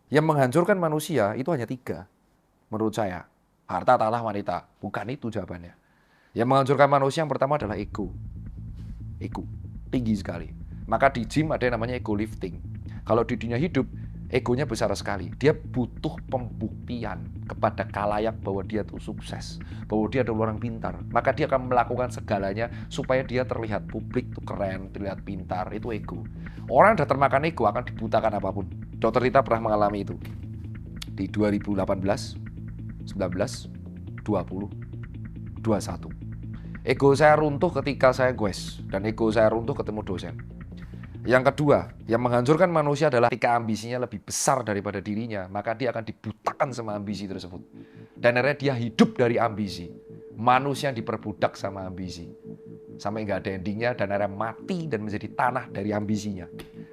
Yang menghancurkan manusia itu hanya 3, menurut saya. Harta, tanah, wanita. Bukan itu jawabannya. Yang menghancurkan manusia yang pertama adalah ego. Ego. Tinggi sekali. Maka di gym ada yang namanya ego lifting. Kalau di dunia hidup, egonya besar sekali. Dia butuh pembuktian kepada khalayak bahwa dia tuh sukses, bahwa dia adalah orang pintar. Maka dia akan melakukan segalanya supaya dia terlihat publik tuh keren, terlihat pintar. Itu ego. Orang yang sudah termakan ego akan dibutakan apapun. Dokter Rita pernah mengalami itu di 2018, 19, 20, 21. Ego saya runtuh ketika saya goes, dan ego saya runtuh ketemu dosen. Yang kedua, yang menghancurkan manusia adalah ketika ambisinya lebih besar daripada dirinya, maka dia akan dibutakan sama ambisi tersebut. Dan akhirnya dia hidup dari ambisi. Manusia yang diperbudak sama ambisi. Sampai nggak ada endingnya, dan akhirnya mati dan menjadi tanah dari ambisinya.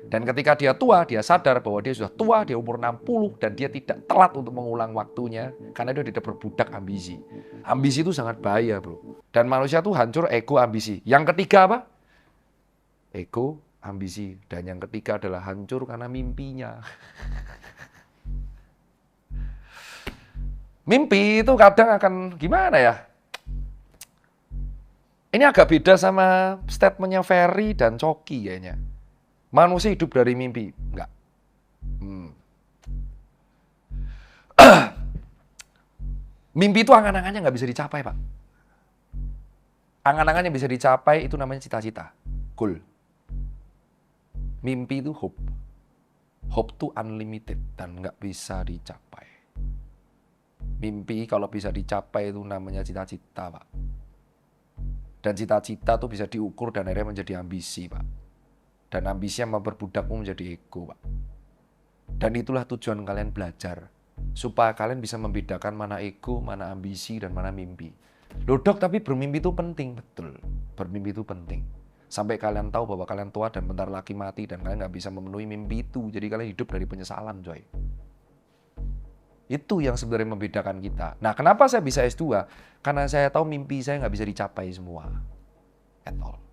Dan ketika dia tua, dia sadar bahwa dia sudah tua, dia umur 60, dan dia tidak telat untuk mengulang waktunya, karena dia tidak berbudak ambisi. Ambisi itu sangat bahaya, bro. Dan manusia itu hancur ego ambisi. Yang ketiga apa? Ego, ambisi. Dan yang ketiga adalah hancur karena mimpinya. Mimpi itu kadang akan gimana ya? Ini agak beda sama statementnya Ferry dan Coki kayaknya. Manusia hidup dari mimpi. Enggak. Mimpi itu angan-angannya nggak bisa dicapai, Pak. Angan-angan yang bisa dicapai itu namanya cita-cita. Goal. Mimpi itu hope. Hope itu unlimited dan nggak bisa dicapai. Mimpi kalau bisa dicapai itu namanya cita-cita, Pak. Dan cita-cita tuh bisa diukur dan akhirnya menjadi ambisi, Pak. Dan ambisi yang memperbudakmu menjadi ego, Pak. Dan itulah tujuan kalian belajar. Supaya kalian bisa membedakan mana ego, mana ambisi, dan mana mimpi. Loh dok, tapi bermimpi itu penting. Betul, bermimpi itu penting. Sampai kalian tahu bahwa kalian tua dan bentar lagi mati dan kalian nggak bisa memenuhi mimpi itu. Jadi kalian hidup dari penyesalan, coy. Itu yang sebenarnya membedakan kita. Nah, kenapa saya bisa S2? Karena saya tahu mimpi saya nggak bisa dicapai semua. At all.